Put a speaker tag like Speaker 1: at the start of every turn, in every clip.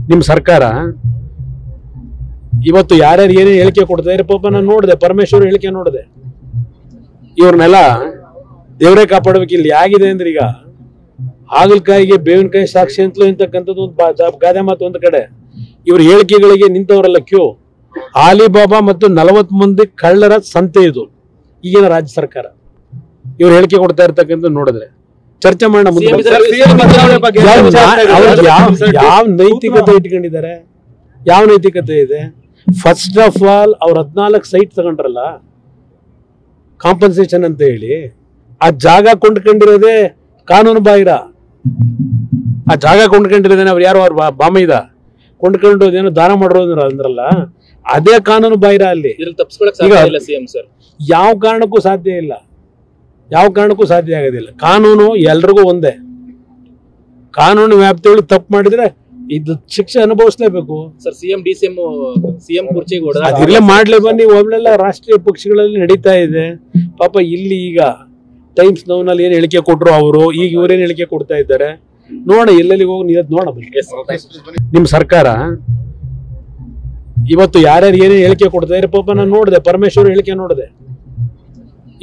Speaker 1: ನಿಮ್ಮ ಸರ್ಕಾರ ಇವತ್ತು ಯಾರ್ಯಾರು ಏನೇ ಹೇಳಿಕೆ ಕೊಡ್ತಾ ಇದ್ದಾರೆ ಪಾಪ ನಾನು ನೋಡಿದೆ, ಪರಮೇಶ್ವರ್ ಹೇಳಿಕೆ ನೋಡಿದೆ. ಇವ್ರನ್ನೆಲ್ಲ ದೇವರೇ ಕಾಪಾಡಬೇಕು. ಇಲ್ಲಿ ಆಗಿದೆ ಅಂದ್ರೆ ಈಗ ಹಾಗಲಕಾಯಿಗೆ ಬೇವಿನಕಾಯಿ ಸಾಕ್ಷಿ ಅಂತಲೂ ಇಂತಕ್ಕಂಥದ್ದು ಒಂದು ಗಾದೆ ಮಾತು ಒಂದು ಕಡೆ. ಇವ್ರ ಹೇಳಿಕೆಗಳಿಗೆ ನಿಂತವರೆಲ್ಲ ಕ್ಯೂ. ಆಲಿಬಾಬಾ ಮತ್ತು 40 ಮಂದಿ ಕಳ್ಳರ ಸಂತೆ ಇದು ಈಗಿನ ರಾಜ್ಯ ಸರ್ಕಾರ. ಇವ್ರು ಹೇಳಿಕೆ ಕೊಡ್ತಾ ಇರ್ತಕ್ಕಂಥ ನೋಡಿದ್ರೆ ಚರ್ಚೆ ಮಾಡೋಣ. ಯಾವ ನೈತಿಕತೆ ಇಟ್ಕೊಂಡಿದ್ದಾರೆ? ಯಾವ ನೈತಿಕತೆ ಇದೆ? ಫಸ್ಟ್ ಆಫ್ ಆಲ್ ಅವ್ರ 14 ಸೈಟ್ ತಗೊಂಡ್ರಲ್ಲ ಕಾಂಪನ್ಸೇಷನ್ ಅಂತ ಹೇಳಿ, ಆ ಜಾಗ ಕೊಂಡ್ಕೊಂಡಿರೋದೇ ಕಾನೂನು ಬಾಹಿರ. ಆ ಜಾಗ ಕೊಂಡ್ಕೊಂಡಿರೋದೇನೆ ಅವ್ರು ಯಾರು ಅವ್ರ ಬಾಮೈದ ಕೊಂಡ್ಕೊಂಡೋದೇನೋ ದಾನ ಮಾಡೋದು ಅಂದ್ರಲ್ಲ, ಅದೇ ಕಾನೂನು ಬಾಹಿರ. ಅಲ್ಲಿ ಯಾವ ಕಾರಣಕ್ಕೂ ಸಾಧ್ಯ ಇಲ್ಲ, ಯಾವ ಕಾರಣಕ್ಕೂ ಸಾಧ್ಯ ಆಗೋದಿಲ್ಲ. ಕಾನೂನು ಎಲ್ರಿಗೂ ಒಂದೇ. ಕಾನೂನು ವ್ಯಾಪ್ತಿಯೊಳಗೆ ತಪ್ಪು ಮಾಡಿದ್ರೆ ಇದು ಶಿಕ್ಷೆ ಅನುಭವಿಸ್ಲೇಬೇಕು.
Speaker 2: ಸರ್, ಸಿಎಂ ಕುರ್ಚಿಗೆ
Speaker 1: ಅದಿರಲೇ ಮಾಡ್ಲೇ ಬನ್ನಿ. ಒಳ್ಳೆಲ್ಲ ರಾಷ್ಟ್ರೀಯ ಪಕ್ಷಗಳಲ್ಲಿ ನಡೀತಾ ಇದೆ ಪಾಪ. ಇಲ್ಲಿ ಈಗ ಟೈಮ್ಸ್ ನೌನಲ್ಲಿ ಏನ್ ಹೇಳಿಕೆ ಕೊಟ್ರು ಅವರು, ಈಗ ಇವ್ರೇನ್ ಹೇಳಿಕೆ ಕೊಡ್ತಾ ಇದ್ದಾರೆ ನೋಡ. ಎಲ್ಲೆಲ್ಲಿ ಹೋಗಿ ನೀವು ನೋಡ. ನಿಮ್ ಸರ್ಕಾರ ಇವತ್ತು ಯಾರ್ಯಾರು ಏನೇ ಹೇಳಿಕೆ ಕೊಡ್ತಾ ಇದ್ದಾರೆ ಪಾಪ ನಾನು ನೋಡಿದೆ, ಪರಮೇಶ್ವರ್ ಹೇಳಿಕೆ ನೋಡಿದೆ.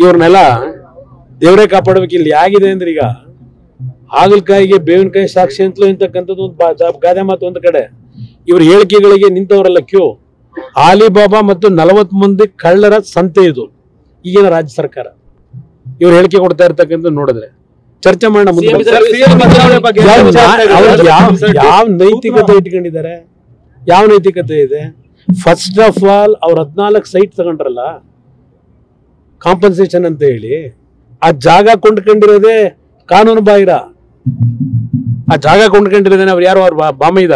Speaker 1: ಇವ್ರನ್ನೆಲ್ಲ ದೇವರೇ ಕಾಪಾಡಬೇಕು. ಇಲ್ಲಿ ಆಗಿದೆ ಅಂದ್ರೆ ಈಗ ಹಾಗಲಕಾಯಿಗೆ ಬೇವಿನಕಾಯಿ ಸಾಕ್ಷಿ ಅಂತಲೂ ಇಂತಕ್ಕಂಥದ್ದು ಒಂದು ಗಾದೆ ಮಾತು ಒಂದು ಕಡೆ. ಇವ್ರ ಹೇಳಿಕೆಗಳಿಗೆ ನಿಂತವರೆಲ್ಲ ಕ್ಯೂ. ಆಲಿಬಾಬಾ ಮತ್ತು 40 ಮಂದಿ ಕಳ್ಳರ ಸಂತೆ ಇದು ಈಗಿನ ರಾಜ್ಯ ಸರ್ಕಾರ. ಇವ್ರು ಹೇಳಿಕೆ ಕೊಡ್ತಾ ಇರ್ತಕ್ಕಂಥ ನೋಡಿದ್ರೆ ಚರ್ಚೆ ಮಾಡೋಣ. ಯಾವ ನೈತಿಕತೆ ಇಟ್ಕೊಂಡಿದ್ದಾರೆ? ಯಾವ ನೈತಿಕತೆ ಇದೆ? ಫಸ್ಟ್ ಆಫ್ ಆಲ್ ಅವ್ರ 14 ಸೈಟ್ ತಗೊಂಡ್ರಲ್ಲ ಕಾಂಪನ್ಸೇಷನ್ ಅಂತ ಹೇಳಿ, ಆ ಜಾಗ ಕೊಂಡ್ಕೊಂಡಿರೋದೇ ಕಾನೂನು ಬಾಹಿರ. ಆ ಜಾಗ ಕೊಂಡ್ಕೊಂಡಿರೋದೇನೆ ಅವ್ರು ಯಾರು ಅವ್ರ ಬಾಮೈದ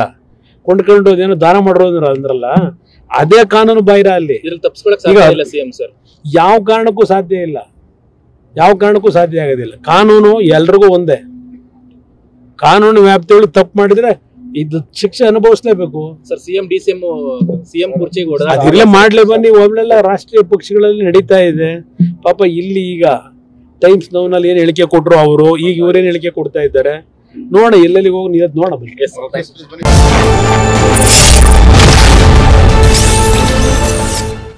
Speaker 1: ಕೊಂಡ್ಕೊಂಡೋದೇನೋ ದಾನ ಮಾಡೋದು ಅಂದ್ರಲ್ಲ, ಅದೇ ಕಾನೂನು ಬಾಹಿರ. ಅಲ್ಲಿ ಯಾವ ಕಾರಣಕ್ಕೂ ಸಾಧ್ಯ ಇಲ್ಲ, ಯಾವ ಕಾರಣಕ್ಕೂ ಸಾಧ್ಯ ಆಗೋದಿಲ್ಲ. ಕಾನೂನು ಎಲ್ರಿಗೂ ಒಂದೇ. ಕಾನೂನು ವ್ಯಾಪ್ತಿಯೊಳಗೆ ತಪ್ಪು ಮಾಡಿದ್ರೆ ಇದು ಶಿಕ್ಷೆ ಅನುಭವಿಸ್ಲೇಬೇಕು.
Speaker 2: ಸರ್, ಸಿಎಂ ಕುರ್ಚಿಗೆ
Speaker 1: ಅದಿರಲೇ ಮಾಡ್ಲೇ ಬನ್ನಿ. ಒಳ್ಳೆಲ್ಲ ರಾಷ್ಟ್ರೀಯ ಪಕ್ಷಗಳಲ್ಲಿ ನಡೀತಾ ಇದೆ ಪಾಪ. ಇಲ್ಲಿ ಈಗ ಟೈಮ್ಸ್ ನೌನಲ್ಲಿ ಏನ್ ಹೇಳಿಕೆ ಕೊಟ್ರು ಅವರು, ಈಗ ಇವ್ರೇನ್ ಹೇಳಿಕೆ ಕೊಡ್ತಾ ಇದ್ದಾರೆ ನೋಡ. ಎಲ್ಲೆಲ್ಲಿ ಹೋಗಿ ನೀವು ನೋಡ.